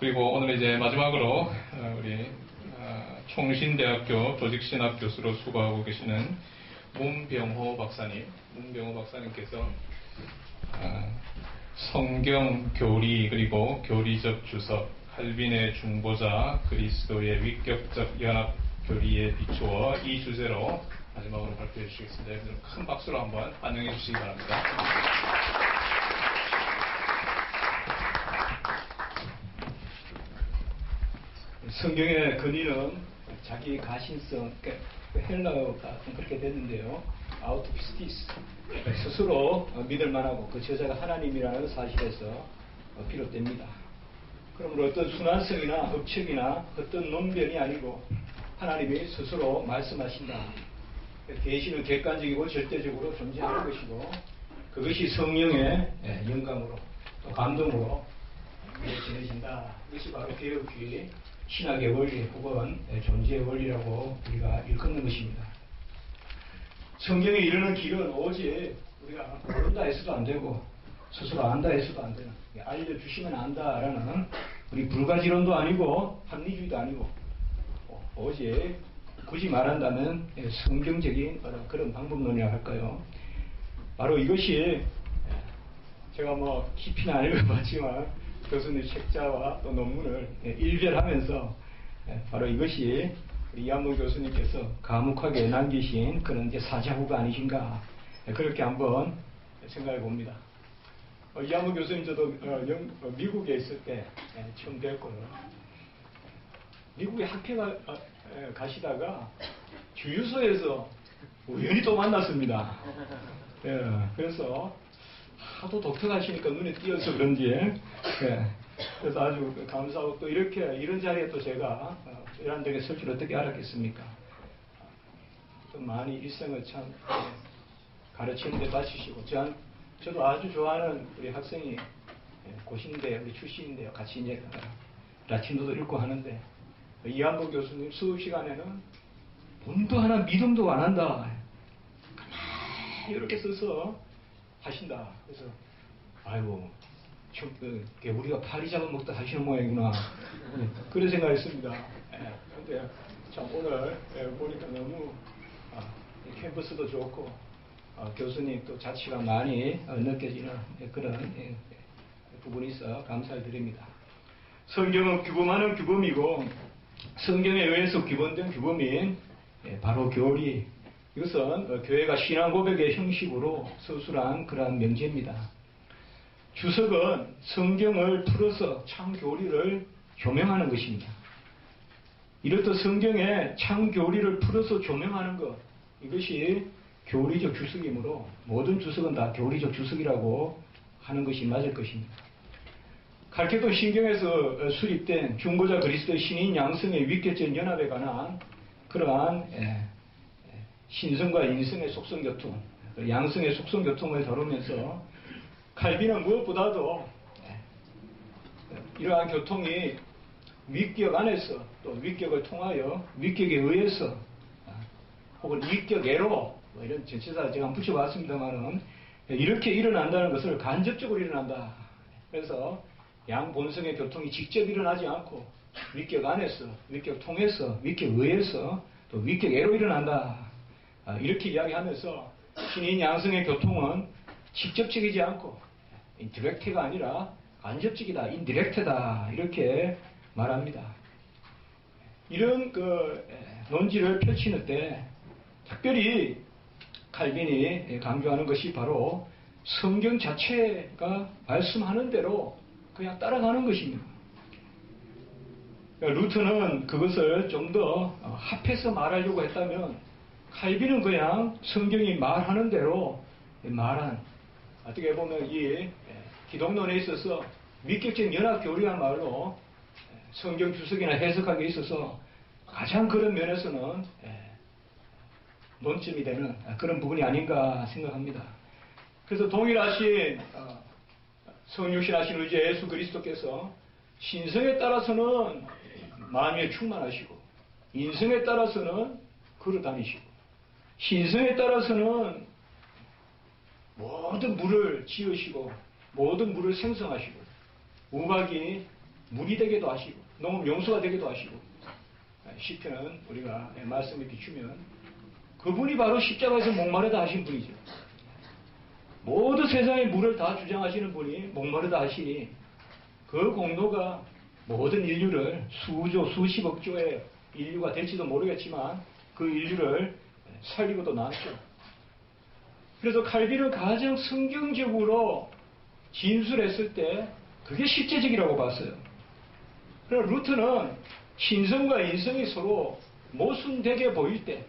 그리고 오늘 이제 마지막으로 우리 총신대학교 조직신학 교수로 수고하고 계시는 문병호 박사님께서 성경 교리 그리고 교리적 주석, 칼빈의 중보자, 그리스도의 위격적 연합 교리에 비추어 이 주제로 마지막으로 발표해 주시겠습니다. 큰 박수로 한번 환영해 주시기 바랍니다. 성경의 근위는 자기 가신성, 헬라어가 그렇게 됐는데요. out of stis, 스스로 믿을 만하고 그 저자가 하나님이라는 사실에서 비롯됩니다. 그러므로 어떤 순환성이나 업적이나 어떤 논변이 아니고 하나님이 스스로 말씀하신다. 계시는 객관적이고 절대적으로 존재하는 것이고 그것이 성령의 영감으로 또 감동으로 지내진다. 이것이 바로 개혁주의 신학의 원리 혹은 존재의 원리라고 우리가 일컫는 것입니다. 성경에 이르는 길은 오직 우리가 모른다 해서도 안 되고 스스로 안다 해서도 안 되는, 알려주시면 안다라는 우리 불가지론도 아니고 합리주의도 아니고 오직 굳이 말한다면 성경적인 그런 방법론이라고 할까요? 바로 이것이 제가 깊이는 안 읽어봤지만 교수님 책자와 또 논문을 일별하면서 바로 이것이 이한문 교수님께서 감옥하게 남기신 그런 이제 사자후가 아니신가 그렇게 한번 생각해 봅니다. 이한문 교수님 저도 미국에 있을 때 처음 뵀고요. 미국에 학회 가시다가 주유소에서 우연히 또 만났습니다. 그래서 하도 독특하시니까 눈에 띄어서 그런지 그래서 아주 감사하고 또 이런 자리에 또 제가 이런 데에 설 줄 어떻게 알았겠습니까? 또 많이 일생을 참 가르치는 데 바치시고 저도 아주 좋아하는 우리 학생이 고신대 우리 출신인데요. 같이 이제 라틴어도 읽고 하는데 이한복 교수님 수업 시간에는 본도 하나 믿음도 안 한다. 가만히 이렇게 써서 하신다. 그래서 아이고 우리가 파리 잡아먹다 하시는 모양이구나 그런 생각했습니다. 근데 참 오늘 보니까 너무 캠퍼스도 좋고 교수님 또 자취가 많이 느껴지는 그런 부분이 있어 감사를 드립니다. 성경은 규범하는 규범이고 성경에 의해서 기본된 규범인 바로 교리, 이것은 교회가 신앙 고백의 형식으로 서술한 그러한 명제입니다. 주석은 성경을 풀어서 참 교리를 조명하는 것입니다. 이렇듯 성경의 참 교리를 풀어서 조명하는 것, 이것이 교리적 주석이므로 모든 주석은 다 교리적 주석이라고 하는 것이 맞을 것입니다. 칼케돈 신경에서 수립된 중보자 그리스도의 신인 양성의 위격적 연합에 관한 그러한 신성과 인성의 속성교통, 양성의 속성교통을 다루면서 칼빈은 무엇보다도 이러한 교통이 위격 안에서 또 위격을 통하여 위격에 의해서 혹은 위격애로 이런 전치사를 제가 한번 붙여봤습니다만은 이렇게 일어난다는 것을 간접적으로 일어난다. 그래서 양 본성의 교통이 직접 일어나지 않고 위격 안에서, 위격 통해서, 위격 의해서 또 위격애로 일어난다. 이렇게 이야기하면서 신인 양성의 교통은 직접적이지 않고 인디렉트가 아니라 간접적이다, 인디렉트다 이렇게 말합니다. 이런 논지를 펼치는 때 특별히 칼빈이 강조하는 것이 바로 성경 자체가 말씀하는 대로 그냥 따라가는 것입니다. 루터는 그것을 좀 더 합해서 말하려고 했다면 칼빈은 그냥 성경이 말하는 대로 어떻게 보면 이 기독론에 있어서 위격적 연합 교리야말로 성경 주석이나 해석하기에 있어서 가장 그런 면에서는 논점이 되는 그런 부분이 아닌가 생각합니다. 그래서 동일하신 성육신하신 의지 예수 그리스도께서 신성에 따라서는 만유에 충만하시고 인성에 따라서는 걸어다니시고 신성에 따라서는 모든 물을 지으시고 모든 물을 생성하시고 우박이 물이 되게도 하시고 농업 용수가 되게도 하시고 시편은 우리가 말씀에 비추면 그분이 바로 십자가에서 목마르다 하신 분이죠. 모든 세상의 물을 다 주장하시는 분이 목마르다 하시니 그 공로가 모든 인류를 수조 수십억 조의 인류가 될지도 모르겠지만 그 인류를 살리고도 나왔죠. 그래서 칼빈은 가장 성경적으로 진술했을 때 그게 실제적이라고 봤어요. 그러나 루터는 신성과 인성이 서로 모순되게 보일 때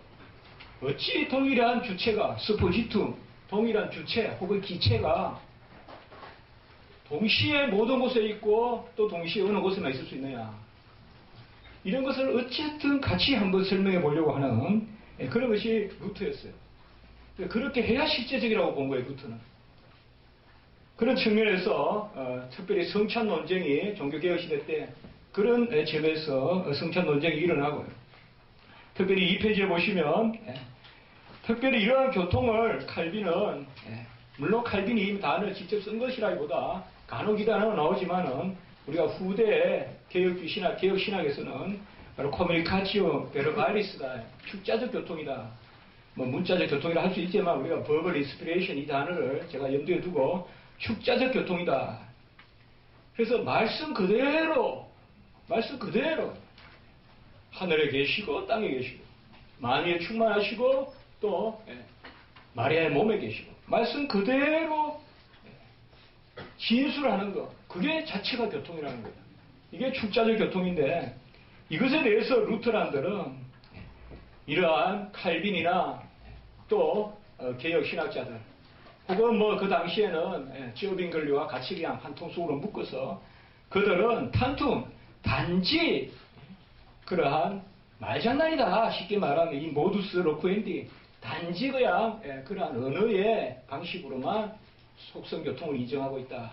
어찌 동일한 주체가 스포지툼, 동일한 주체 혹은 기체가 동시에 모든 곳에 있고 또 동시에 어느 곳에만 있을 수 있느냐. 이런 것을 어쨌든 같이 한번 설명해 보려고 하는 그런 것이 루터였어요. 그렇게 해야 실제적이라고 본 거예요, 루터는. 그런 측면에서 특별히 성찬 논쟁이 종교개혁 시대 때 그런 점에서 성찬 논쟁이 일어나고요. 특별히 2페이지에 보시면 특별히 이러한 교통을 칼빈은 물론 칼빈이 이 단어를 직접 쓴 것이라기보다 간혹 이 단어가 나오지만은 우리가 후대 개혁 신학에서는 바로 코뮤니카치오 베르발리스다, 축자적 교통이다, 뭐 문자적 교통이라 할 수 있지만 우리가 버벌 인스피레이션 이 단어를 제가 염두에 두고 축자적 교통이다. 그래서 말씀 그대로 하늘에 계시고 땅에 계시고 만유에 충만하시고 또 마리아의 몸에 계시고 말씀 그대로 진술하는 것, 그게 자체가 교통이라는 거예요. 이게 축자적 교통인데 이것에 대해서 루터란들은 이러한 칼빈이나 또 개혁 신학자들 혹은 뭐 그 당시에는 지어빙글리와 같이 그냥 한 통 속으로 묶어서 그들은 단지 그러한 말장난이다. 쉽게 말하면 이 모두스 로쿠엔디 단지 그냥 그러한 언어의 방식으로만 속성교통을 인정하고 있다.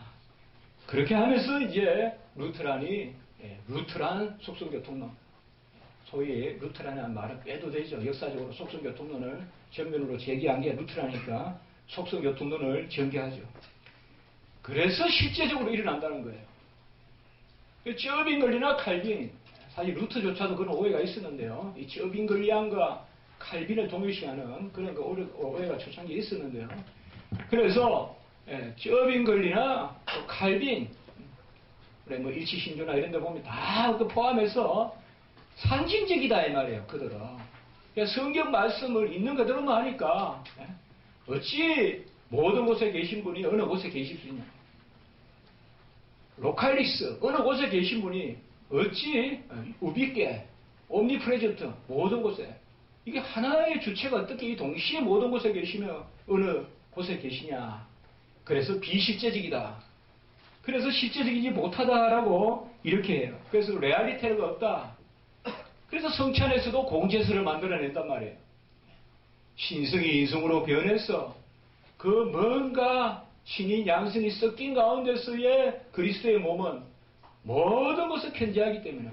그렇게 하면서 이제 루트란 속성교통론, 소위 루트라는 말은 빼도 되죠. 역사적으로 속성교통론을 전면으로 제기한 게 루트라니까 속성교통론을 전개하죠. 그래서 실제적으로 일어난다는 거예요. 쩌빙글리나 칼빈, 사실 루터조차도 그런 오해가 있었는데요. 이 쩌빙글리안과 칼빈을 동일시하는 그런 오해가 초창기에 있었는데요. 그래서 쩌빙글리나 칼빈, 그래 뭐 일치신조나 이런 데 보면 다 그 포함해서 상징적이다 이 말이에요. 그들은 그러니까 성경 말씀을 있는 그대로만 하니까 어찌 모든 곳에 계신 분이 어느 곳에 계실 수 있냐. 로칼리스, 어느 곳에 계신 분이 어찌 우비께 옴니프레젠트 모든 곳에, 이게 하나의 주체가 어떻게 동시에 모든 곳에 계시며 어느 곳에 계시냐. 그래서 비실제적이다. 그래서 실제적이지 못하다라고 이렇게 해요. 그래서 레알리테가 없다. 그래서 성찬에서도 공제설을 만들어낸단 말이에요. 신성이 인성으로 변해서 그 뭔가 신인 양성이 섞인 가운데서의 그리스도의 몸은 모든 것을 편재하기 때문에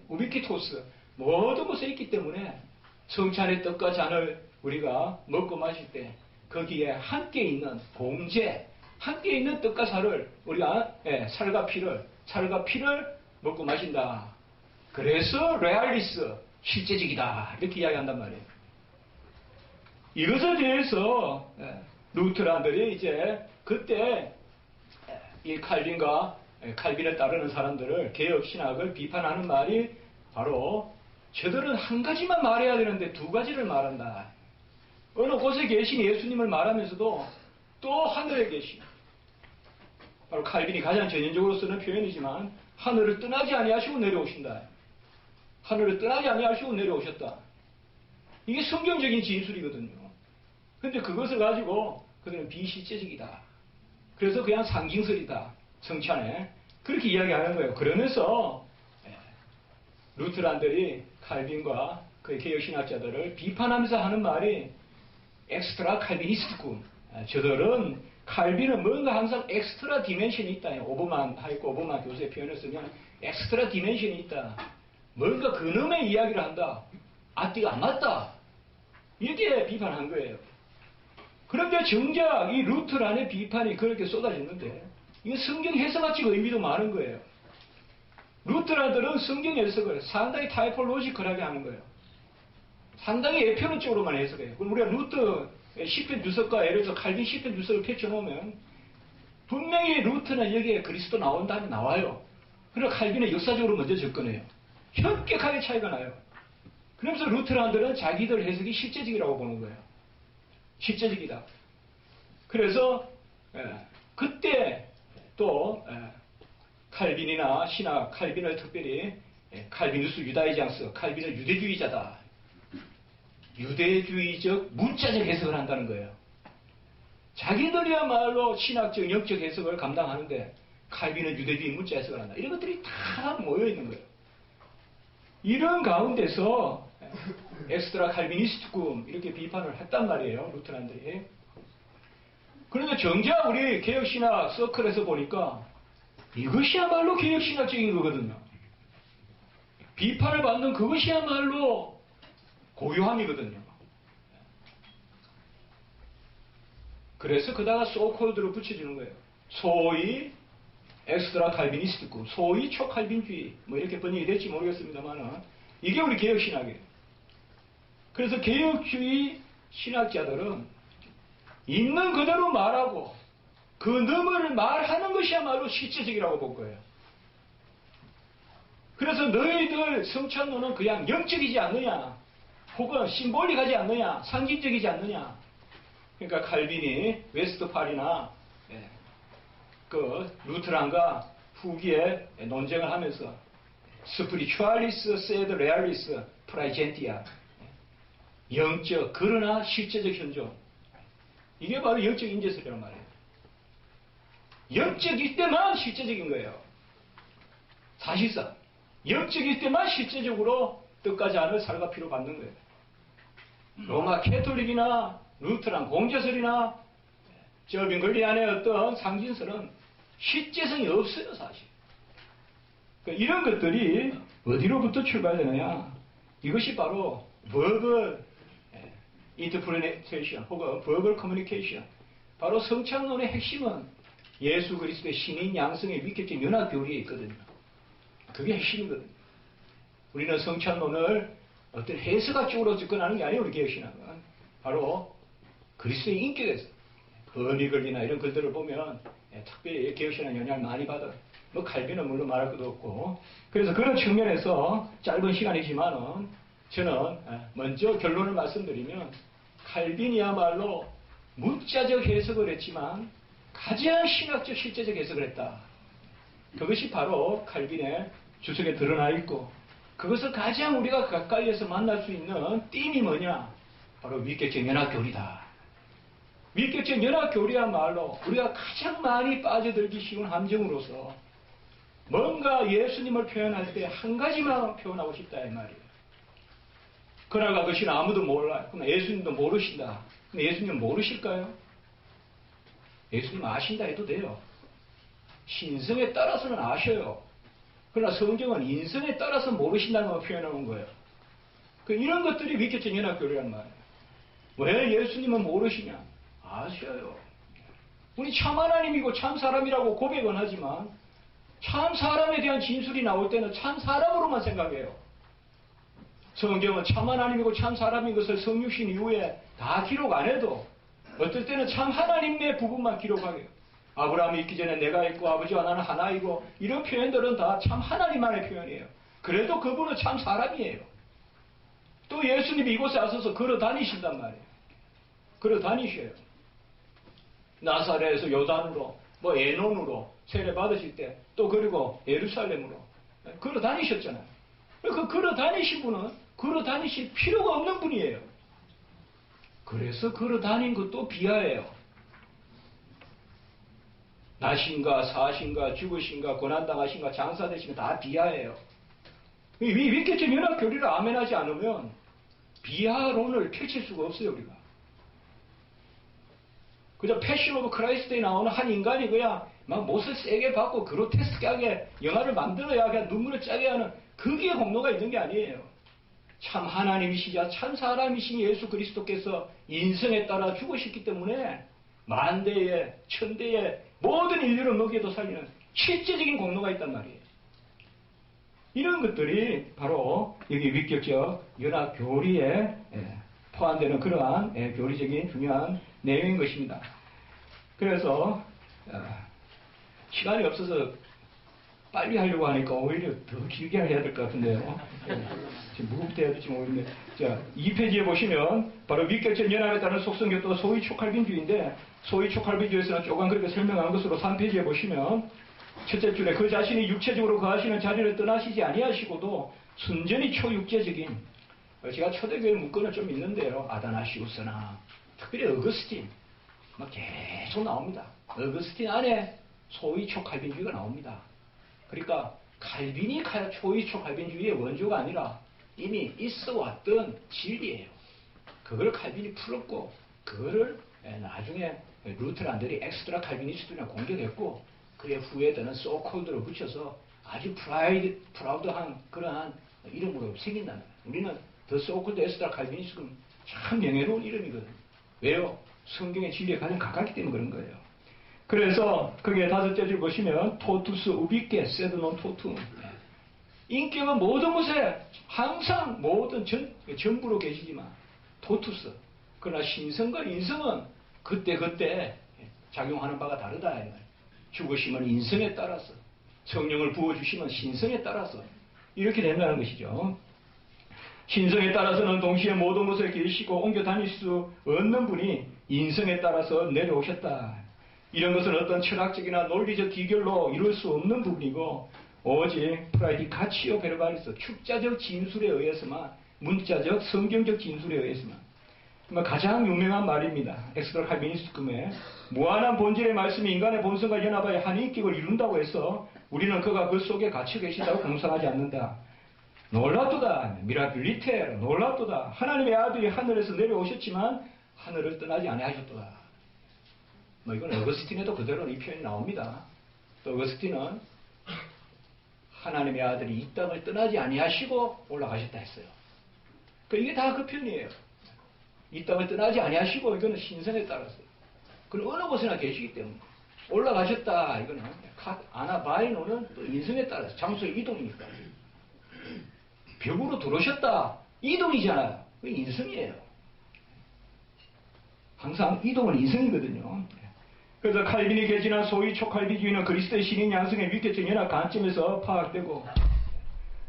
우비키토스 모든 곳에 있기 때문에 성찬의 떡과 잔을 우리가 먹고 마실 때 거기에 함께 있는 공제, 함께 있는 떡과 살을 우리가 살과 피를 먹고 마신다. 그래서 레알리스, 실제적이다. 이렇게 이야기한단 말이에요. 이것에 대해서 루터란들이 이제 그때 이 칼빈을 따르는 사람들을 개혁 신학을 비판하는 말이 바로 저들은 한 가지만 말해야 되는데 두 가지를 말한다. 어느 곳에 계신 예수님을 말하면서도 또 하늘에 계신, 바로 칼빈이 가장 전형적으로 쓰는 표현이지만 하늘을 떠나지 아니하시고 내려오신다. 하늘을 떠나지 아니하시고 내려오셨다. 이게 성경적인 진술이거든요. 근데 그것을 가지고 그들은 비실제적이다. 그래서 그냥 상징설이다. 성찬에. 그렇게 이야기하는 거예요. 그러면서 루트란들이 칼빈과 그 개혁신학자들을 비판하면서 하는 말이 엑스트라 칼비니스트군. 저들은 칼빈은 뭔가 항상 엑스트라 디멘션이 있다. 오버만 교수의 표현을 쓰면 엑스트라 디멘션이 있다. 뭔가 그놈의 이야기를 한다. 앞뒤가 안 맞다. 이렇게 비판한 거예요. 그런데 정작 이 루터란의 비판이 그렇게 쏟아졌는데 이거 성경 해석같이 의미도 많은 거예요. 루터라들은 성경 해석을 상당히 타이폴로지컬하게 하는 거예요. 상당히 예표론적으로만 해석해요. 그럼 우리가 루터 시편 주석과 예를 들어서 칼빈 시편 주석을 펼쳐놓으면 분명히 루터는 여기에 그리스도 나온다면 나와요. 그러나 칼빈은 역사적으로 먼저 접근해요. 현격하게 차이가 나요. 그러면서 루터란들은 자기들 해석이 실제적이라고 보는 거예요. 실제적이다. 그래서 그때 또 칼빈이나 신학, 칼빈을 특별히 칼비누스 유다이장스, 칼빈은 유대주의자다. 유대주의적 문자적 해석을 한다는 거예요. 자기들이야말로 신학적, 영적 해석을 감당하는데 칼빈은 유대주의 문자 해석을 한다. 이런 것들이 다 모여 있는 거예요. 이런 가운데서 엑스트라 칼비니스트꿈 이렇게 비판을 했단 말이에요. 루터란들이. 그런데 정작 우리 개혁신학 서클에서 보니까 이것이야말로 개혁신학적인 거거든요. 비판을 받는 그것이야말로 고요함이거든요. 그래서 그다가 소콜드로 붙여주는 거예요. 소위 엑스트라 칼비니스트꿈, 소위 초칼빈주의, 뭐 이렇게 번역이 될지 모르겠습니다만 이게 우리 개혁신학이에요. 그래서 개혁주의 신학자들은 있는 그대로 말하고 그 너머를 말하는 것이야말로 실제적이라고 볼 거예요. 그래서 너희들 성찬론은 그냥 영적이지 않느냐, 혹은 심볼릭하지 않느냐, 상징적이지 않느냐. 그러니까 칼빈이 웨스트팔이나 그 루트란과 후기에 논쟁을 하면서 스피리추알리스 세드 레알리스 프라이젠티아, 영적 그러나 실제적 현존, 이게 바로 영적 인재설이란 말이에요. 영적일 때만 실제적인 거예요. 사실상 영적일 때만 실제적으로 뜻까지 않을 살갑피로 받는 거예요. 로마 캐톨릭이나 루트란 공제설이나 저 빙글리안의 어떤 상징설은 실제성이 없어요, 사실. 그러니까 이런 것들이 어디로부터 출발되느냐? 이것이 바로 verbal interpretation 혹은 verbal communication. 바로 성찬론의 핵심은 예수 그리스도의 신인 양성의 위격적 연합 교리에 있거든요. 그게 핵심이거든요. 우리는 성찬론을 어떤 해석학적으로 접근하는 게 아니에요. 우리 개혁신학은 바로 그리스도의 인격에서 어니글이나 이런 글들을 보면 특별히 개혁신학 영향을 많이 받아요. 뭐 칼빈은 물론 말할 것도 없고. 그래서 그런 측면에서 짧은 시간이지만은 저는 먼저 결론을 말씀드리면 칼빈이야말로 문자적 해석을 했지만 가장 신학적 실제적 해석을 했다. 그것이 바로 칼빈의 주석에 드러나 있고, 그것을 가장 우리가 가까이에서 만날 수 있는 띠임이 뭐냐? 바로 위격적 연합교리다. 위격적 연합교리야말로 우리가 가장 많이 빠져들기 쉬운 함정으로서 뭔가 예수님을 표현할 때 한 가지만 표현하고 싶다 이 말이에요. 그러나 그것이 아무도 몰라요. 그러나 예수님도 모르신다. 근데 예수님 모르실까요? 예수님 아신다 해도 돼요. 신성에 따라서는 아셔요. 그러나 성경은 인성에 따라서 모르신다는 걸 표현하는 거예요. 이런 것들이 위격적 연합교리란 말이에요. 왜 예수님은 모르시냐? 아셔요. 우리 참 하나님이고 참 사람이라고 고백은 하지만 참 사람에 대한 진술이 나올 때는 참 사람으로만 생각해요. 성경은 참 하나님이고 참 사람인 것을 성육신 이후에 다 기록 안 해도 어떨 때는 참 하나님의 부분만 기록하게요. 아브라함이 있기 전에 내가 있고 아버지와 나는 하나이고, 이런 표현들은 다 참 하나님만의 표현이에요. 그래도 그분은 참 사람이에요. 또 예수님이 이곳에 와서서 걸어 다니신단 말이에요. 걸어 다니셔요. 나사렛에서 요단으로 뭐 에논으로 세례 받으실 때 또 그리고 예루살렘으로 걸어 다니셨잖아요. 그 걸어 다니신 분은 걸어 다니실 필요가 없는 분이에요. 그래서 걸어 다닌 것도 비하예요. 나신가 사신가 죽으신가 고난당하신가 장사되신가 다 비하예요. 위격적 연합교리를 아멘하지 않으면 비하론을 펼칠 수가 없어요. 우리가 그저 패션 오브 크라이스트에 나오는 한 인간이 그냥 막 못을 세게 받고 그로테스크하게 영화를 만들어야 그냥 눈물을 짜게 하는, 거기에 공로가 있는 게 아니에요. 참 하나님이시자 참 사람이신 예수 그리스도께서 인성에 따라 죽으셨기 때문에 만대의 천대의 모든 인류를 먹여도 살리는 실제적인 공로가 있단 말이에요. 이런 것들이 바로 여기 위격적 연합 교리에 포함되는 그러한 교리적인 중요한 내용인 것입니다. 그래서 시간이 없어서 빨리 하려고 하니까 오히려 더 길게 해야 될 것 같은데요. 지금 무겁게 해야 될지 모르겠는데. 자, 2페이지에 보시면 바로 위격적 연합에 따른 속성교도 소위 초칼빈주의인데, 소위 초칼빈주의에서는 조금 그렇게 설명한 것으로 3페이지에 보시면 첫째 줄에 그 자신이 육체적으로 거하시는 자리를 떠나시지 아니하시고도 순전히 초육체적인, 제가 초대교회 문건은 좀 있는데요. 아다나시우스나 특별히 어거스틴 막 계속 나옵니다. 어거스틴 안에 소위 초칼빈주의가 나옵니다. 그러니까 칼빈이 소위 초칼빈주의의 원조가 아니라 이미 있어 왔던 진리예요. 그걸 칼빈이 풀었고 그거를 나중에 루테란들이 엑스트라 칼비니스트나 공격했고 그의 후에들은 소콜드로 붙여서 아주 프라우드한 그러한 이름으로 생긴다는 거예요. 우리는 더 소콜드 엑스트라 칼비니스트는 참 명예로운 이름이거든요. 왜요? 성경의 진리에 가장 가깝기 때문에 그런 거예요. 그래서 그게 다섯째 줄 보시면 토투스 우비께 세드논 토투, 인격은 모든 것에 항상 모든 전부로 계시지만 토투스, 그러나 신성과 인성은 그때 작용하는 바가 다르다. 이 말. 죽으시면 인성에 따라서, 성령을 부어주시면 신성에 따라서 이렇게 된다는 것이죠. 신성에 따라서는 동시에 모든 것에 계시고 옮겨 다닐 수 없는 분이 인성에 따라서 내려오셨다. 이런 것은 어떤 철학적이나 논리적 기결로 이룰 수 없는 부분이고 오직 프라이디카치오 베르바리스, 축자적 진술에 의해서만, 문자적 성경적 진술에 의해서만. 가장 유명한 말입니다. 엑스트라 칼비니스트금의 무한한 본질의 말씀이 인간의 본성과 연합하여 한 인격을 이룬다고 해서 우리는 그가 그 속에 갇혀 계신다고 공상하지 않는다. 놀랍도다. 미라빌리테 놀랍도다. 하나님의 아들이 하늘에서 내려오셨지만 하늘을 떠나지 아니하셨도다. 이건 어거스틴에도 그대로 이 표현이 나옵니다. 또 어거스틴은 하나님의 아들이 이 땅을 떠나지 아니하시고 올라가셨다 했어요. 이게 다 그 표현이에요. 이 땅을 떠나지 아니하시고 이거는 신성에 따라서요. 그럼 어느 곳에나 계시기 때문에 올라가셨다. 이거는 아나바이노는 또 인성에 따라서 장소의 이동이니까. 벽으로 들어오셨다. 이동이잖아요. 그 인성이에요. 항상 이동은 인성이거든요. 그래서 칼빈이 개진한 소위 초칼빈주의는 그리스도의 신인 양성의 위격적 연합 관점에서 파악되고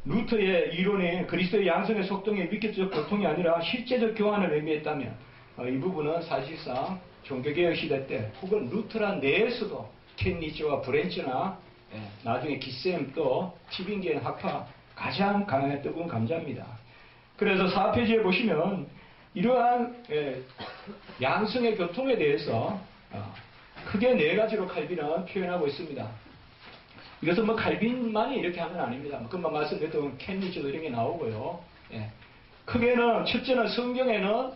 루터의 이론이 그리스도의 양성의 속동의 위격적 고통이 아니라 실제적 교환을 의미했다면 이 부분은 사실상 종교개혁 시대 때 혹은 루터란 내에서도 켄니츠와 브렌츠나 나중에 기셈 또 티빙겐 학파 가장 뜨거운 감자입니다. 그래서 4페이지에 보시면 이러한 양성의 교통에 대해서 크게 네 가지로 칼빈은 표현하고 있습니다. 이것은 칼빈만이 이렇게 하는 건 아닙니다. 금방 말씀드렸던 켄니츠도 이런 게 나오고요. 크게는 첫째는 성경에는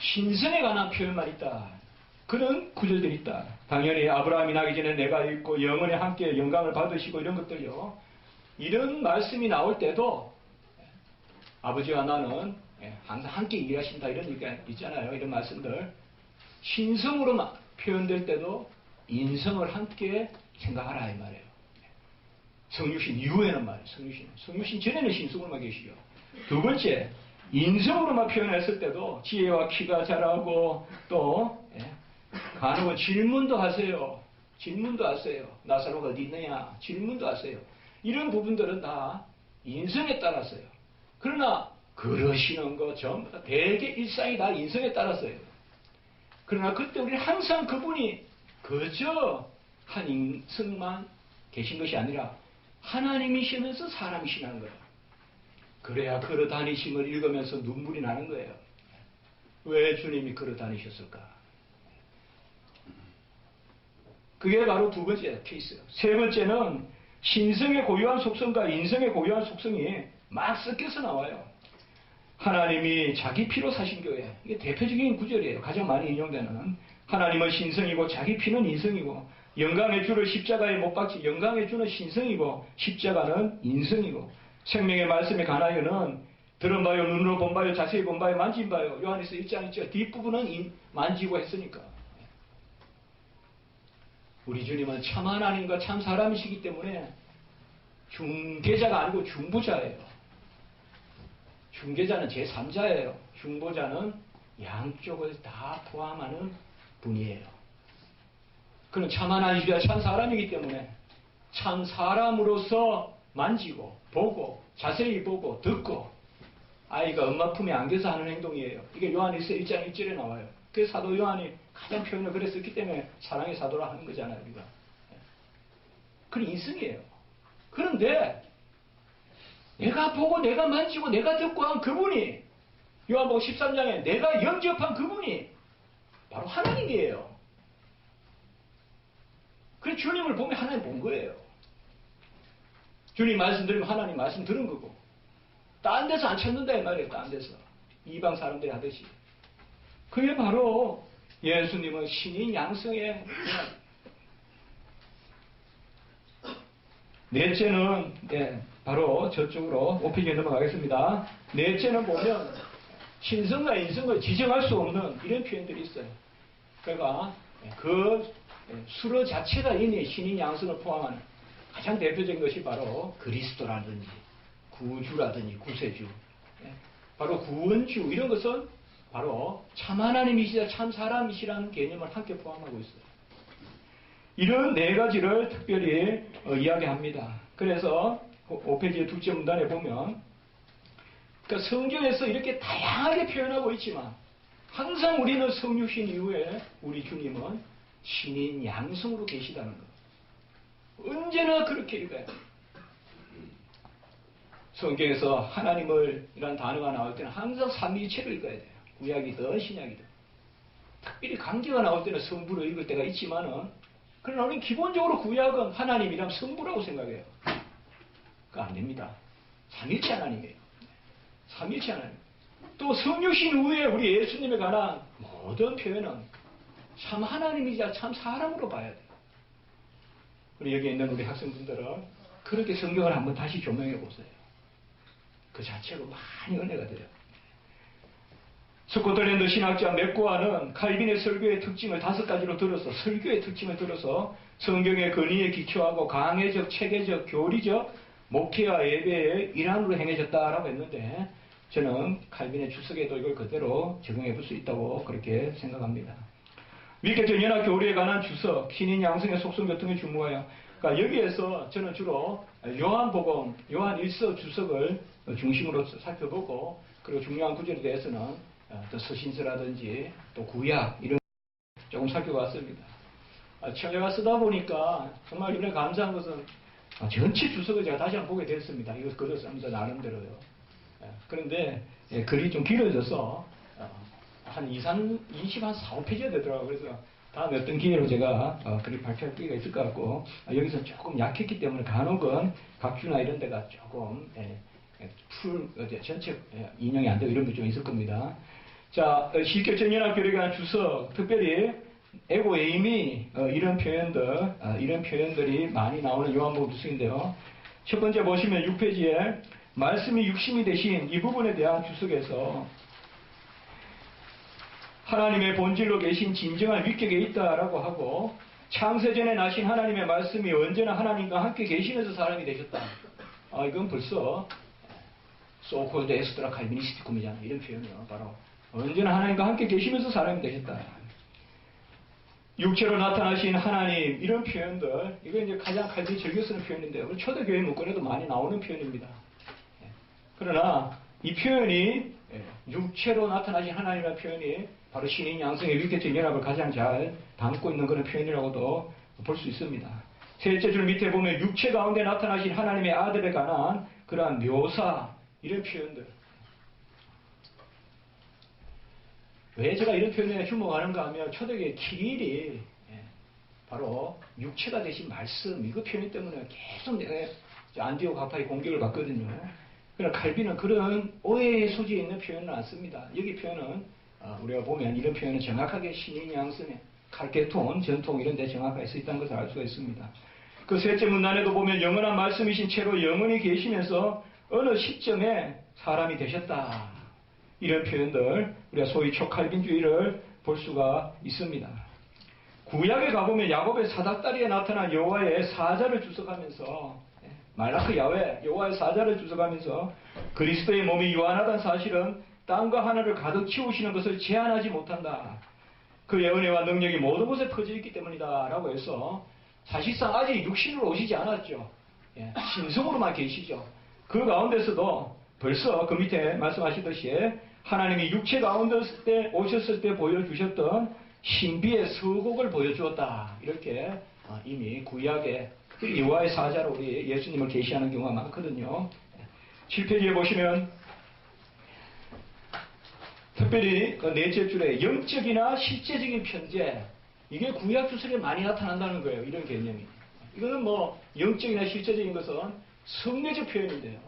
신성에 관한 표현만 있다. 그런 구절들이 있다. 당연히 아브라함이 나기 전에 내가 있고 영원히 함께 영광을 받으시고 이런 것들요. 이런 말씀이 나올 때도 아버지와 나는 항상 함께 일하신다 이런 얘기가 있잖아요. 이런 말씀들. 신성으로 표현될 때도 인성을 함께 생각하라 이 말이에요. 성육신 이후에는 말이에요. 성육신 전에는 신성으로만 계시죠. 두 번째, 인성으로만 표현했을 때도 지혜와 키가 자라고 또 간혹은 질문도 하세요. 나사로가 어디 있느냐? 질문도 하세요. 이런 부분들은 다 인성에 따라서요. 그러나 그러시는 거 전부 다 대개 일상이 다 인성에 따라서요. 그러나 그때 우리는 항상 그분이 그저 한 인성만 계신 것이 아니라 하나님이시면서 사람이시라는 거예요. 그래야 걸어 다니심을 읽으면서 눈물이 나는 거예요. 왜 주님이 걸어 다니셨을까? 그게 바로 두 번째 케이스예요. 세 번째는 신성의 고유한 속성과 인성의 고유한 속성이 막 섞여서 나와요. 하나님이 자기 피로 사신 교회. 이게 대표적인 구절이에요. 가장 많이 인용되는. 하나님은 신성이고 자기 피는 인성이고 영광의 주를 십자가에 못 박지 영광의 주는 신성이고 십자가는 인성이고 생명의 말씀에 관하여는 들은 바요 눈으로 본 바요 자세히 본 바요 만진 바요 요한에서 1장 있죠. 뒷부분은 만지고 했으니까. 우리 주님은 참 하나님과 참 사람이시기 때문에 중개자가 아니고 중보자예요. 중개자는 제3자예요. 중보자는 양쪽을 다 포함하는 분이에요. 그는 참 하나님이시라 참 사람이기 때문에 참 사람으로서 만지고 보고 자세히 보고 듣고 아이가 엄마 품에 안겨서 하는 행동이에요. 이게 요한일서 1장 1절에 나와요. 그래서 사도 요한이 가장 표현을 그랬었기 때문에 사랑의 사도라 하는 거잖아요. 우리가. 그런 인성이에요. 그런데 내가 보고 내가 만지고 내가 듣고 한 그분이 요한복음 13장에 내가 영접한 그분이 바로 하나님이에요. 그래서 주님을 보면 하나님 본 거예요. 주님 말씀 들으면 하나님 말씀 들은 거고 딴 데서 안 찾는다 이 말이에요. 딴 데서. 이방 사람들이 하듯이. 그게 바로 예수님은 신인 양성의 넷째는 바로 저쪽으로 5페이지에 넘어가겠습니다. 넷째는 보면 신성과 인성을 지정할 수 없는 이런 표현들이 있어요. 그러니까 그 수로 자체가 이미 신인 양성을 포함하는 가장 대표적인 것이 바로 그리스도라든지 구주라든지 구세주, 바로 구원주 이런 것은 바로 참 하나님이시자 참 사람이시라는 개념을 함께 포함하고 있어요. 이런 네 가지를 특별히 이야기합니다. 그래서 5페이지의 둘째 문단에 보면 그러니까 성경에서 이렇게 다양하게 표현하고 있지만 항상 우리는 성육신 이후에 우리 주님은 신인 양성으로 계시다는 것. 언제나 그렇게 읽어요. 성경에서 하나님을 이란 단어가 나올 때는 항상 삼위일체를 읽어야 돼요. 구약이든 신약이든. 특별히 관계가 나올 때는 성부로 읽을 때가 있지만은 그러나 우리는 기본적으로 구약은 하나님이란 성부라고 생각해요. 그거 안 됩니다. 삼일체 하나님이에요. 삼일체 하나님. 또 성육신 후에 우리 예수님에 관한 모든 표현은 참 하나님이자 참 사람으로 봐야 돼요. 우리 여기 있는 우리 학생분들은 그렇게 성경을 한번 다시 조명해 보세요. 그 자체로 많이 은혜가 돼요. 스코틀랜드 신학자 맥고아는 칼빈의 설교의 특징을 5가지로 들어서 설교의 특징을 들어서 성경의 근위에 기초하고 강해적, 체계적, 교리적, 목회와 예배의 일환으로 행해졌다라고 했는데 저는 칼빈의 주석에도 이걸 그대로 적용해 볼 수 있다고 그렇게 생각합니다. 위계적 연합 교리에 관한 주석, 신인 양성의 속성 교통에 주목하여 그러니까 여기에서 저는 주로 요한복음, 요한일서 주석을 중심으로 살펴보고 그리고 중요한 구절에 대해서는 또 서신서라든지 또 구약 이런 조금 살펴봤습니다. 제가 쓰다 보니까 정말 이번에 감사한 것은 전체 주석을 제가 다시 한번 보게 됐습니다. 이거 글을 쓰면서 나름대로요. 그런데 글이 좀 길어져서 한 4, 5페이지가 되더라고요. 그래서 다음에 어떤 기회로 제가 글을 발표할 기회가 있을 것 같고 여기서 조금 약했기 때문에 간혹은 각주나 이런 데가 조금 전체 인용이 안 되고 이런 게 좀 있을 겁니다. 자, 실격전연합교리에 관한 주석, 특별히 에고에이미 이런 표현들이 많이 나오는 요한복음 주석인데요. 첫 번째 보시면 6페이지에 말씀이 육신이 되신 이 부분에 대한 주석에서 하나님의 본질로 계신 진정한 위격에 있다라고 하고 창세전에 나신 하나님의 말씀이 언제나 하나님과 함께 계시면서 사람이 되셨다. 이건 벌써 소콜드 에스트라 칼비니스티쿰이잖아요. 이런 표현이요. 바로 언제나 하나님과 함께 계시면서 사람이 되셨다. 육체로 나타나신 하나님 이런 표현들 이거 이제 가장 칼빈이 즐겨 쓰는 표현인데요. 초대교회 문건에도 많이 나오는 표현입니다. 그러나 이 표현이 육체로 나타나신 하나님이라는 표현이 바로 신인 양성의 위계적 연합을 가장 잘 담고 있는 그런 표현이라고도 볼 수 있습니다. 셋째 줄 밑에 보면 육체 가운데 나타나신 하나님의 아들에 관한 그러한 묘사 이런 표현들. 왜 제가 이런 표현에 주목하는가 하면 초대교회 키릴이 바로 육체가 되신 말씀 이거 표현 때문에 계속 안디옥 학파의 공격을 받거든요. 그러나 칼빈은 그런 오해의 소지에 있는 표현은 안 씁니다. 여기 표현은 우리가 보면 이런 표현은 정확하게 신인 양성의 칼케톤, 전통 이런 데 정확하게 써 있다는 것을 알 수가 있습니다. 그 셋째 문단에도 보면 영원한 말씀이신 채로 영원히 계시면서 어느 시점에 사람이 되셨다. 이런 표현들 우리가 소위 초칼빈주의를 볼 수가 있습니다. 구약에 가보면 야곱의 사닥다리에 나타난 여호와의 사자를 주석하면서 말라크 야훼 여호와의 사자를 주석하면서 그리스도의 몸이 유한하다는 사실은 땅과 하늘을 가득 채우시는 것을 제한하지 못한다. 그의 은혜와 능력이 모든 곳에 퍼져 있기 때문이다 라고 해서 사실상 아직 육신으로 오시지 않았죠. 예, 신성으로만 계시죠. 그 가운데서도 벌써 그 밑에 말씀하시듯이 하나님이 육체 가운데 오셨을 때 보여주셨던 신비의 서곡을 보여주었다. 이렇게 이미 구약에 여호와의 사자로 우리 예수님을 계시하는 경우가 많거든요. 7페이지에 보시면 특별히 그 넷째 줄에 영적이나 실제적인 편제, 이게 구약 주석에 많이 나타난다는 거예요. 이런 개념이. 이거는 뭐 영적이나 실제적인 것은 성례적 표현인데요.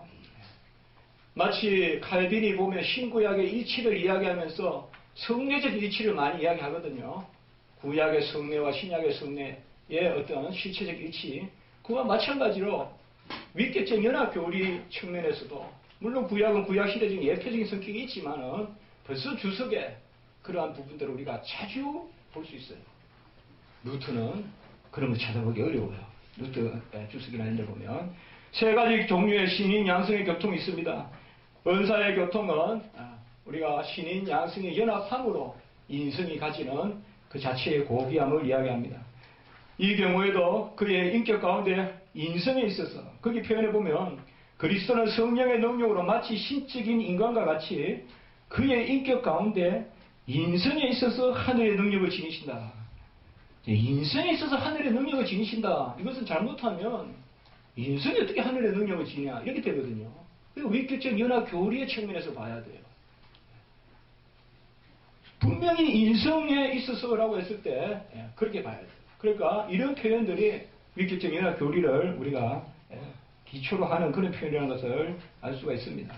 마치 칼빈이 보면 신구약의 이치를 이야기하면서 성례적 이치를 많이 이야기하거든요. 구약의 성례와 신약의 성례의 어떤 실체적 이치, 그와 마찬가지로 위격적 연합 교리 측면에서도 물론 구약은 구약 시대적인 예표적인 성격이 있지만은 벌써 주석에 그러한 부분들을 우리가 자주 볼 수 있어요. 루트는 그런 걸 찾아보기 어려워요. 루트 주석이나 이런 데 보면 세 가지 종류의 신인 양성의 교통이 있습니다. 은사의 교통은 우리가 신인 양성의 연합함으로 인성이 가지는 그 자체의 고귀함을 이야기합니다. 이 경우에도 그의 인격 가운데 인성에 있어서 거기 표현해 보면 그리스도는 성령의 능력으로 마치 신적인 인간과 같이 그의 인격 가운데 인성에 있어서 하늘의 능력을 지니신다. 인성에 있어서 하늘의 능력을 지니신다. 이것은 잘못하면 인성이 어떻게 하늘의 능력을 지니냐 이렇게 되거든요. 그리고 위격적 연합 교리의 측면에서 봐야 돼요. 분명히 인성에 있어서라고 했을 때 그렇게 봐야 돼요. 그러니까 이런 표현들이 위격적 연합 교리를 우리가 기초로 하는 그런 표현이라는 것을 알 수가 있습니다.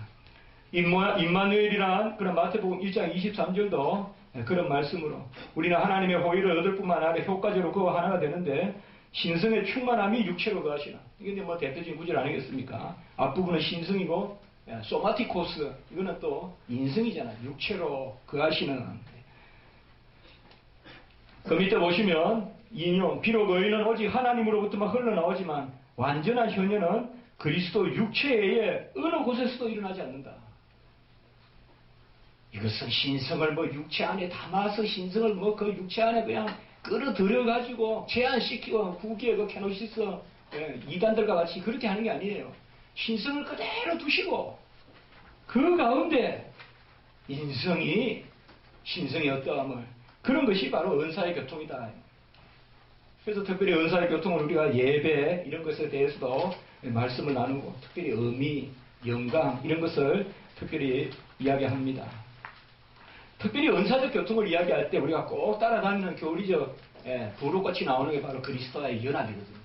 임마누엘이란 그런 마태복음 1장 23절도 그런 말씀으로 우리는 하나님의 호의를 얻을 뿐만 아니라 효과적으로 그와 하나가 되는데 신성의 충만함이 육체로 거하시나. 이게 뭐 대표적인 구절 아니겠습니까? 앞부분은 신성이고 소마티코스 이거는 또 인성이잖아요. 육체로 거하시는. 그 밑에 보시면 인용 비록 의인은 오직 하나님으로부터만 흘러나오지만 완전한 현현은 그리스도 육체에 어느 곳에서도 일어나지 않는다. 이것은 신성을 뭐 육체 안에 담아서 신성을 뭐 그 육체 안에 그냥 끌어들여가지고 제한시키고 후기에 그 케노시스 이단들과 같이 그렇게 하는 게 아니에요. 신성을 그대로 두시고 그 가운데 인성이 신성의 어떠함을 그런 것이 바로 은사의 교통이다. 그래서 특별히 은사의 교통을 우리가 예배 이런 것에 대해서도 말씀을 나누고 특별히 의미, 영광 이런 것을 특별히 이야기합니다. 특별히 은사적 교통을 이야기할 때 우리가 꼭 따라다니는 교리적 부록같이 나오는 게 바로 그리스도와의 연합이거든요.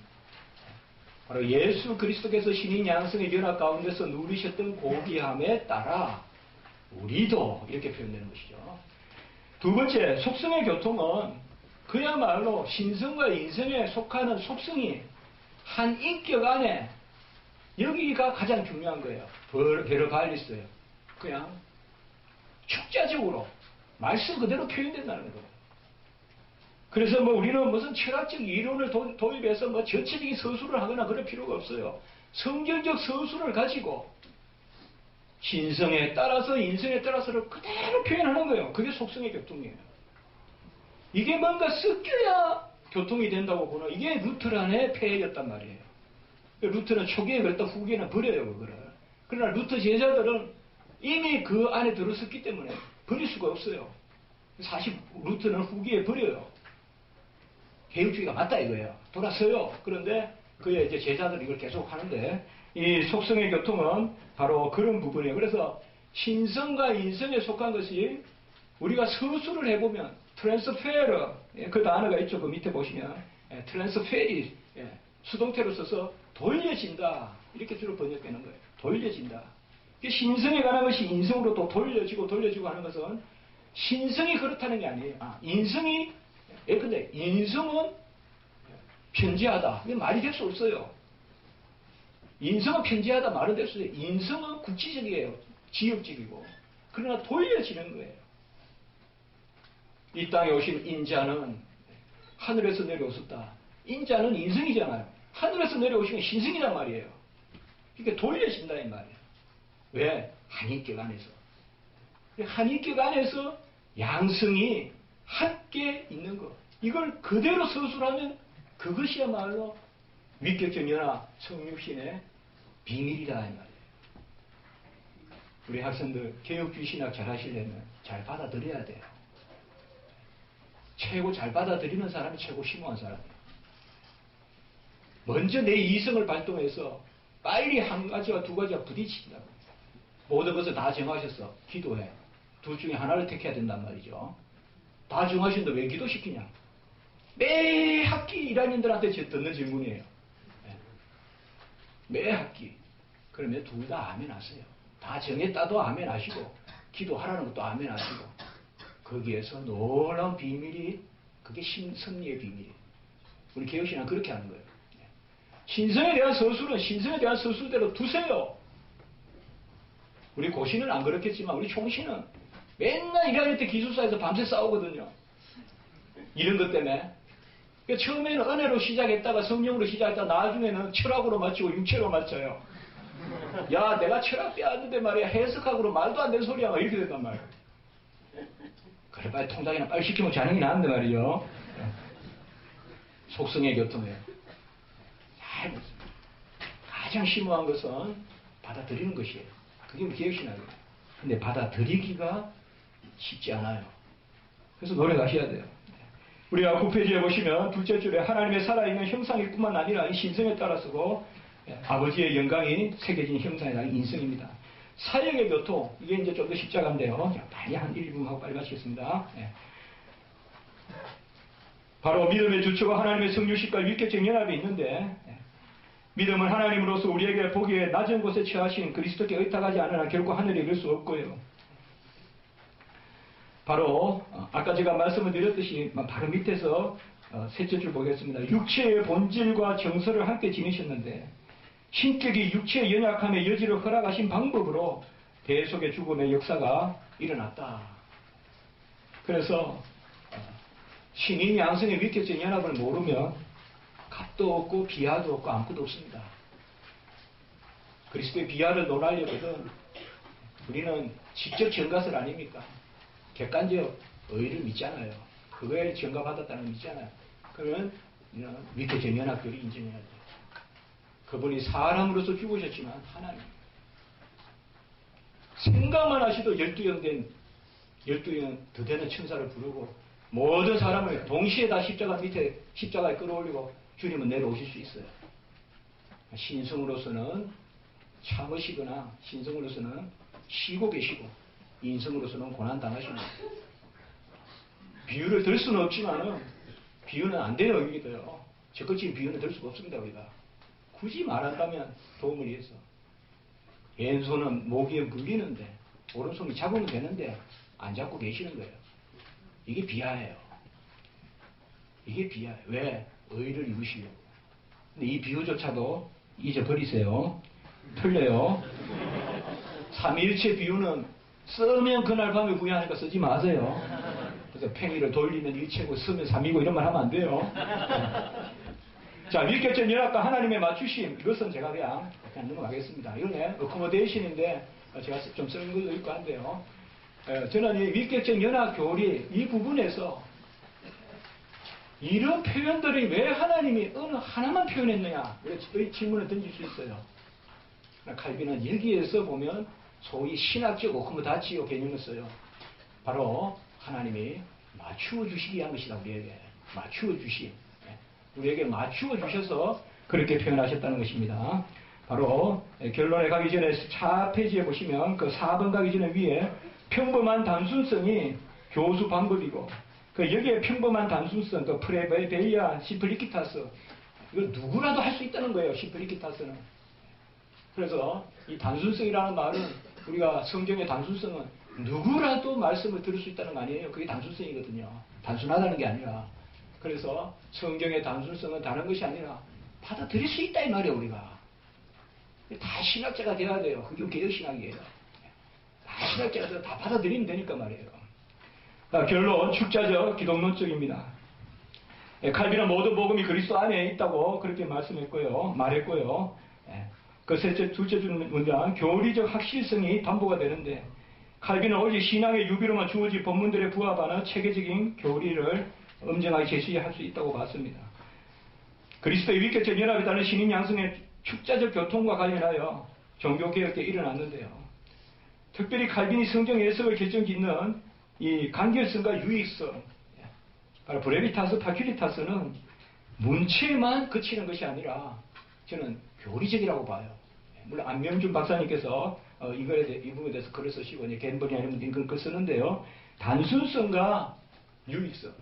바로 예수 그리스도께서 신인 양성의 연합 가운데서 누리셨던 고귀함에 따라 우리도 이렇게 표현되는 것이죠. 두 번째, 속성의 교통은 그야말로 신성과 인성에 속하는 속성이 한 인격 안에 여기가 가장 중요한 거예요. 베르발리스예요. 그냥 축자적으로 말씀 그대로 표현된다는 거예요. 그래서 뭐 우리는 무슨 철학적 이론을 도입해서 뭐 전체적인 서술을 하거나 그럴 필요가 없어요. 성경적 서술을 가지고 신성에 따라서 인성에 따라서를 그대로 표현하는 거예요. 그게 속성의 교통이에요. 이게 뭔가 섞여야 교통이 된다고 보는 이게 루터란의 폐해였단 말이에요. 루터는 초기에 그랬다 후기에는 버려요 그거를. 그러나 루터 제자들은 이미 그 안에 들어섰기 때문에 버릴 수가 없어요. 사실 루터는 후기에 버려요. 개혁주의가 맞다 이거예요. 돌아서요. 그런데 그의 이제 제자들이 이걸 계속 하는데 이 속성의 교통은 바로 그런 부분이에요. 그래서 신성과 인성에 속한 것이 우리가 서술을 해보면 트랜스페르 그 단어가 있죠. 그 밑에 보시면 트랜스페리 수동태로 써서 돌려진다 이렇게 주로 번역되는 거예요. 돌려진다. 신성에 관한 것이 인성으로 또 돌려지고 하는 것은 신성이 그렇다는 게 아니에요. 인성이 근데 인성은 편지하다. 이게 말이 될 수 없어요. 인성은 편지하다 말은 될 수 있어요. 인성은 국지적이에요. 지역적이고. 그러나 돌려지는 거예요. 이 땅에 오신 인자는 하늘에서 내려오셨다. 인자는 인성이잖아요. 하늘에서 내려오신 건 신성이란 말이에요. 이게 돌려진다 이 말이에요. 왜? 한인격 안에서. 한인격 안에서 양성이 함께 있는 것. 이걸 그대로 서술하면 그것이야말로 위격적 연합 성육신의 비밀이다 이 말이에요. 우리 학생들 개혁주의 신학 잘 하시려면 잘 받아들여야 돼요. 최고 잘 받아들이는 사람이 최고 심오한 사람이에요. 먼저 내 이성을 발동해서 빨리 한 가지와 두 가지와 부딪힌다고. 모든 것을 다 정하셨어. 기도해. 둘 중에 하나를 택해야 된단 말이죠. 다 정하셨는데 왜 기도시키냐? 매 학기 1학년들한테 듣는 질문이에요. 매 학기. 그러면 둘 다 아멘 하세요. 다 정했다도 아멘 하시고, 기도하라는 것도 아멘 하시고, 거기에서 놀라운 비밀이, 그게 승리의 비밀이에요. 우리 개혁신앙은 그렇게 하는 거예요. 신성에 대한 서술은 신성에 대한 서술대로 두세요. 우리 고신은 안 그렇겠지만, 우리 총신은 맨날 1학년 때 기숙사에서 밤새 싸우거든요. 이런 것 때문에. 그러니까 처음에는 은혜로 시작했다가 성령으로 시작했다가 나중에는 철학으로 맞추고 육체로 맞춰요. 야, 내가 철학 빼왔는데 말이야. 해석학으로 말도 안 되는 소리야. 이렇게 된단 말이야. 그래, 빨리 통닭이나 빨리 시키면 자능이 나는데 말이죠. 속성의 교통이에요. 가장 심오한 것은 받아들이는 것이에요. 그게 우리 개혁신학이에요. 근데 받아들이기가 쉽지 않아요. 그래서 노력하셔야 돼요. 우리가 9페이지에 보시면 둘째 줄에 하나님의 살아있는 형상일 뿐만 아니라 이 신성에 따라서고 아버지의 영광이 새겨진 형상이라는 인성입니다. 사역의 교통, 이게 이제 좀 더 십자가인데요. 빨리 한 1분 하고 빨리 마치겠습니다. 바로 믿음의 주체가 하나님의 성육신과 위격적 연합이 있는데, 믿음은 하나님으로서 우리에게 보기에 낮은 곳에 처하신 그리스도께 의탁하지 않으나 결코 하늘에 이를 수 없고요. 바로 아까 제가 말씀을 드렸듯이 바로 밑에서 셋째 줄 보겠습니다. 육체의 본질과 정서를 함께 지니셨는데 신격이 육체의 연약함의 여지를 허락하신 방법으로 대속의 죽음의 역사가 일어났다. 그래서 신인 양성의 위격적 연합을 모르면 값도 없고 비하도 없고 아무것도 없습니다. 그리스도의 비하를 논하려거든 우리는 직접 정가설 아닙니까? 객관적 의를 믿잖아요. 그거에 정가받았다는 걸 믿잖아요. 그러면 위격적 연합교를 인정해야 돼요. 그분이 사람으로서 죽으셨지만 하나님. 생각만 하시도 12형 더 되는 천사를 부르고 모든 사람을 동시에 다 십자가 밑에 십자가에 끌어올리고 주님은 내려오실 수 있어요. 신성으로서는 참으시거나 신성으로서는 쉬고 계시고 인성으로서는 고난당하시고 비유를 들 수는 없지만은 비유는 안 돼요. 여기도요. 적극적인 비유는 들 수가 없습니다. 우리가 굳이 말한다면 도움을 위해서 왼손은 모기에 물리는데 오른손이 잡으면 되는데 안 잡고 계시는 거예요. 이게 비하예요. 이게 비하예요. 왜? 의를 이루시려고. 근데 이 비유조차도 잊어버리세요. 틀려요. 삼위일체 비유는 쓰면 그날 밤에 후회하니까 쓰지 마세요. 그래서 팽이를 돌리면 일체고 쓰면 삼이고 이런 말 하면 안 돼요. 자, 위격적 연합과 하나님의 맞추심, 이것은 제가 그냥 넘어가겠습니다. 이건 어코모데이션인데 제가 좀 쓰는 것도 있고 한데요. 저는 이 위격적 연합 교리 이 부분에서 이런 표현들이 왜 하나님이 어느 하나만 표현했느냐 이 질문을 던질 수 있어요. 칼빈은 여기에서 보면 소위 신학적 오코모다치오 개념을 써요. 바로 하나님이 맞추어 주시기 위한 것이다. 우리에게 맞추어 주심, 우리에게 맞추어 주셔서 그렇게 표현하셨다는 것입니다. 바로 결론에 가기 전에 4페이지에 보시면 그 4번 가기 전에 위에 평범한 단순성이 교수 방법이고 그 여기에 평범한 단순성, 그 프레베이아 시플리키타스 이거 누구라도 할 수 있다는 거예요. 시플리키타스는. 그래서 이 단순성이라는 말은 우리가 성경의 단순성은 누구라도 말씀을 들을 수 있다는 거 아니에요. 그게 단순성이거든요. 단순하다는 게 아니라. 그래서 성경의 단순성은 다른 것이 아니라 받아들일 수 있다 이 말이에요. 우리가. 다 신학자가 돼야 돼요. 그게 개혁신학이에요. 다 신학자가 돼서 다 받아들이면 되니까 말이에요. 결론 축자적 기독론적입니다. 칼빈은 모든 복음이 그리스도 안에 있다고 그렇게 말했고요. 그 둘째 문장, 교리적 확실성이 담보가 되는데, 칼빈은 오직 신앙의 유비로만 주어진 본문들에 부합하는 체계적인 교리를 엄정하게 제시할 수 있다고 봤습니다. 그리스도의 위격적 연합에 따른 신인 양성의 축자적 교통과 관련하여 종교개혁 때 일어났는데요. 특별히 칼빈이 성경 해석을 결정짓는 이 간결성과 유익성, 바로 브레비타스, 파큐리타스는 문체만 그치는 것이 아니라 저는 교리적이라고 봐요. 물론 안명준 박사님께서 이 부분에 대해서 글을 쓰시고 겐버리 아니면 링컨 글 쓰는데요. 단순성과 유익성.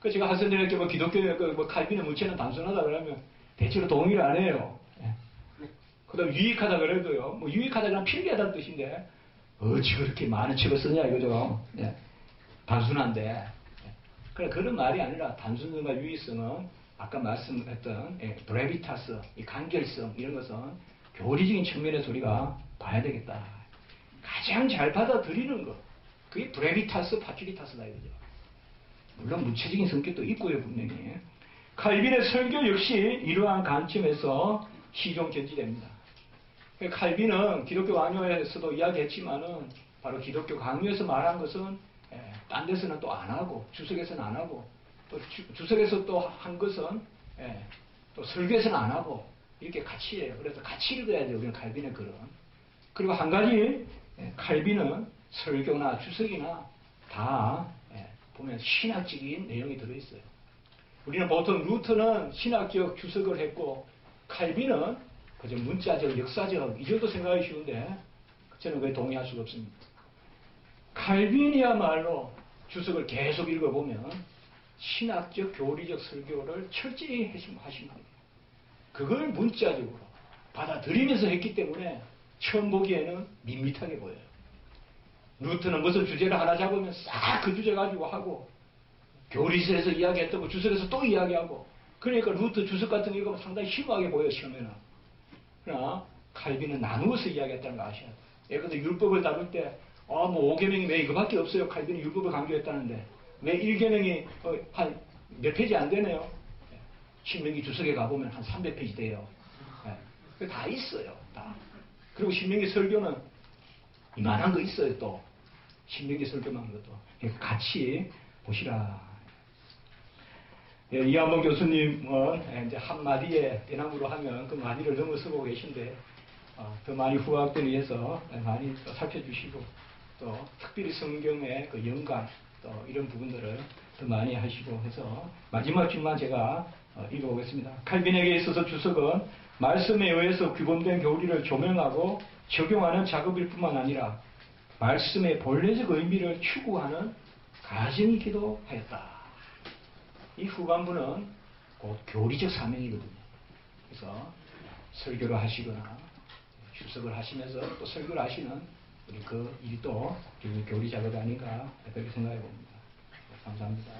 그 제가 학생들에게 기독교 칼빈의 문체는 단순하다 그러면 대체로 동의를 안 해요. 그다음 유익하다 그래도요. 유익하다 그러면 필기하다는 뜻인데 어찌 그렇게 많은 책을 쓰냐 이거죠. 단순한데. 그런 말이 아니라 단순성과 유익성은 아까 말씀했던 브레비타스, 이 간결성 이런 것은 교리적인 측면에서 우리가 봐야 되겠다. 가장 잘 받아들이는 것, 그게 브레비타스, 파큐리타스다 이거죠. 물론 문체적인 성격도 있고요 분명히. 칼빈의 설교 역시 이러한 관점에서 시종 견지됩니다. 칼빈은 기독교 강요에서도 이야기했지만은 바로 기독교 강요에서 말한 것은 딴 데서는 또 안 하고 주석에서는 안 하고 또 주석에서 또 한 것은 또 설교에서는 안 하고 이렇게 같이 해요. 그래서 같이 읽어야 돼요. 우리는 칼빈의 글은. 그리고 한 가지 칼빈은 설교나 주석이나 다 보면 신학적인 내용이 들어있어요. 우리는 보통 루터는 신학적 주석을 했고 칼빈은 그저 문자적, 역사적 이 정도 생각하기 쉬운데 저는 그에 동의할 수가 없습니다. 칼빈이야말로 주석을 계속 읽어보면 신학적, 교리적 설교를 철저히 하신 겁니다. 그걸 문자적으로 받아들이면서 했기 때문에 처음 보기에는 밋밋하게 보여요. 루터는 무슨 주제를 하나 잡으면 싹 그 주제 가지고 하고 교리서에서 이야기했던 거 주석에서 또 이야기하고 그러니까 루터 주석 같은 거 읽으면 상당히 심오하게 보여요. 처음에는. 그러나 칼빈은 나누어서 이야기했다는 거 아셔야 돼요. 예를 들어 율법을 다룰 때 뭐 5계명이 왜 이거밖에 없어요. 칼빈이 율법을 강조했다는데 왜 1계명이 한 몇 페이지 안 되네요. 신명기 주석에 가보면 한 300페이지 돼요. 다 있어요. 다. 그리고 신명기 설교는 이만한 거 있어요. 또 신명기 설교만 것도 같이 보시라. 이한번 교수님은 이제 한마디에 대나무로 하면 그 마디를 넘어서고 계신데 더 많이 후학들 위해서 많이 또 살펴주시고 또 특별히 성경의 그 연관 또 이런 부분들을 더 많이 하시고 해서 마지막 줄만 제가 읽어보겠습니다. 칼빈에게 있어서 주석은 말씀에 의해서 규범된 교리를 조명하고 적용하는 작업일 뿐만 아니라 말씀의 본래적 의미를 추구하는 가정이기도 하였다. 이 후반부는 곧 교리적 사명이거든요. 그래서 설교를 하시거나 주석을 하시면서 또 설교를 하시는 우리 그 일도 교리 작업이 아닌가 그렇게 생각해 봅니다. 감사합니다.